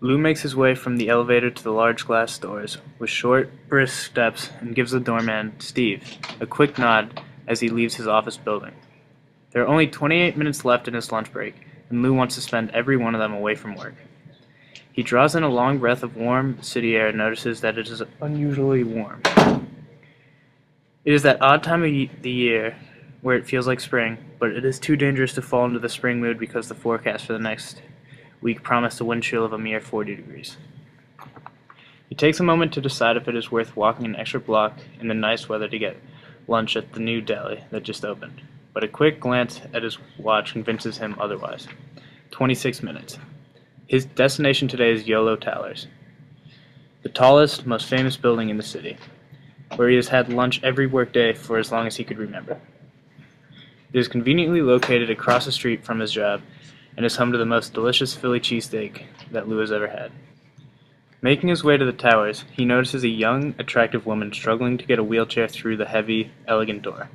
Lou makes his way from the elevator to the large glass doors with short, brisk steps and gives the doorman, Steve, a quick nod as he leaves his office building. There are only 28 minutes left in his lunch break, and Lou wants to spend every one of them away from work. He draws in a long breath of warm city air and notices that it is unusually warm. It is that odd time of the year where it feels like spring, but it is too dangerous to fall into the spring mood because the forecast for the next week promised a wind chill of a mere 40 degrees. He takes a moment to decide if it is worth walking an extra block in the nice weather to get lunch at the new deli that just opened, but a quick glance at his watch convinces him otherwise. 26 minutes. His destination today is Yolo Towers, the tallest, most famous building in the city, where he has had lunch every workday for as long as he could remember. It is conveniently located across the street from his job and is home to the most delicious Philly cheesesteak that Lou has ever had. Making his way to the towers, he notices a young, attractive woman struggling to get a wheelchair through the heavy, elegant door.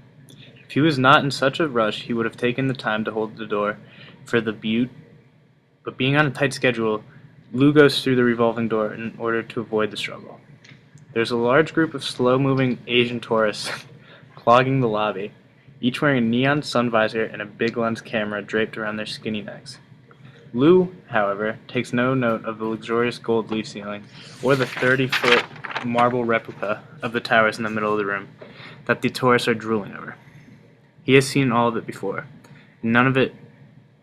If he was not in such a rush, he would have taken the time to hold the door for the beaut, but being on a tight schedule, Lou goes through the revolving door in order to avoid the struggle. There's a large group of slow-moving Asian tourists clogging the lobby, each wearing a neon sun visor and a big lens camera draped around their skinny necks. Lou, however, takes no note of the luxurious gold leaf ceiling or the 30-foot marble replica of the towers in the middle of the room that the tourists are drooling over. He has seen all of it before, and none of it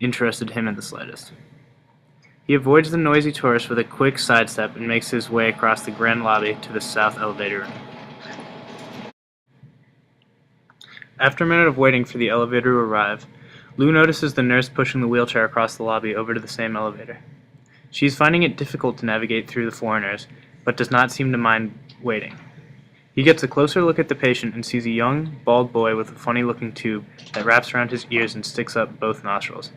interested him in the slightest. He avoids the noisy tourists with a quick sidestep and makes his way across the grand lobby to the south elevator room. After a minute of waiting for the elevator to arrive, Lou notices the nurse pushing the wheelchair across the lobby over to the same elevator. She is finding it difficult to navigate through the foreigners, but does not seem to mind waiting. He gets a closer look at the patient and sees a young, bald boy with a funny-looking tube that wraps around his ears and sticks up both nostrils.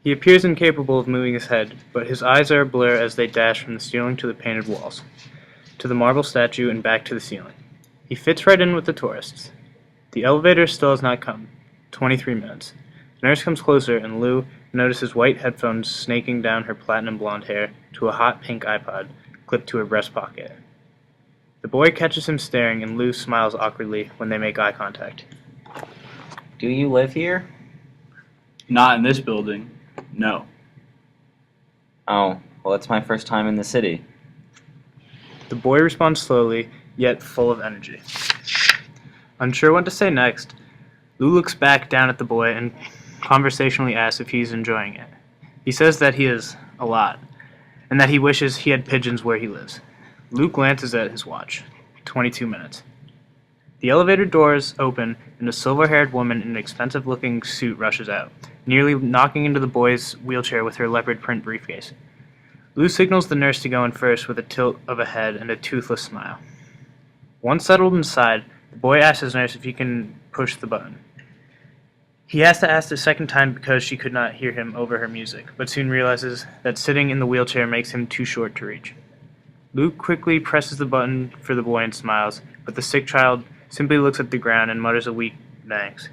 He appears incapable of moving his head, but his eyes are a blur as they dash from the ceiling to the painted walls, to the marble statue and back to the ceiling. He fits right in with the tourists. The elevator still has not come. 23 minutes. The nurse comes closer, and Lou notices white headphones snaking down her platinum blonde hair to a hot pink iPod clipped to her breast pocket. The boy catches him staring, and Lou smiles awkwardly when they make eye contact. Do you live here? Not in this building. No. Oh, well, it's my first time in the city. The boy responds slowly, yet full of energy. Unsure what to say next, Lou looks back down at the boy and conversationally asks if he's enjoying it. He says that he is, a lot, and that he wishes he had pigeons where he lives. Lou glances at his watch. 22 minutes. The elevator doors open, and a silver-haired woman in an expensive-looking suit rushes out, nearly knocking into the boy's wheelchair with her leopard print briefcase. Lou signals the nurse to go in first with a tilt of a head and a toothless smile. Once settled inside, the boy asks his nurse if he can push the button. He has to ask the second time because she could not hear him over her music, but soon realizes that sitting in the wheelchair makes him too short to reach. Lou quickly presses the button for the boy and smiles, but the sick child simply looks at the ground and mutters a weak thanks.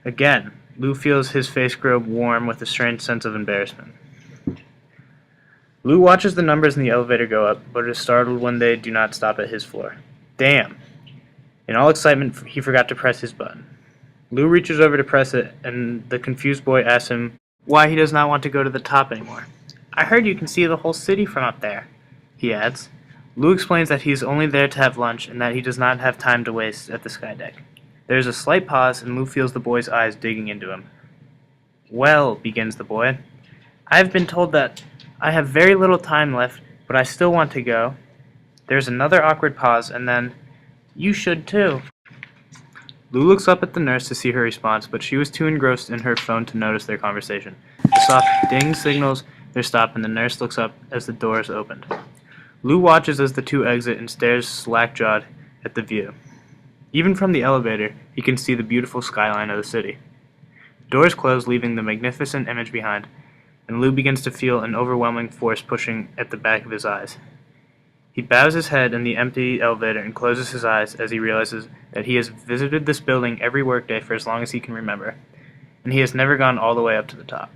Again, Lou feels his face grow warm with a strange sense of embarrassment. Lou watches the numbers in the elevator go up, but is startled when they do not stop at his floor. Damn! In all excitement, he forgot to press his button. Lou reaches over to press it, and the confused boy asks him why he does not want to go to the top anymore. I heard you can see the whole city from up there, he adds. Lou explains that he is only there to have lunch and that he does not have time to waste at the sky deck. There is a slight pause, and Lou feels the boy's eyes digging into him. Well, begins the boy, I have been told that I have very little time left, but I still want to go. There's another awkward pause, and then, you should too. Lou looks up at the nurse to see her response, but she was too engrossed in her phone to notice their conversation. A soft ding signals their stop, and the nurse looks up as the door is opened. Lou watches as the two exit and stares slack-jawed at the view. Even from the elevator, he can see the beautiful skyline of the city. Doors close, leaving the magnificent image behind, and Lou begins to feel an overwhelming force pushing at the back of his eyes. He bows his head in the empty elevator and closes his eyes as he realizes that he has visited this building every workday for as long as he can remember, and he has never gone all the way up to the top.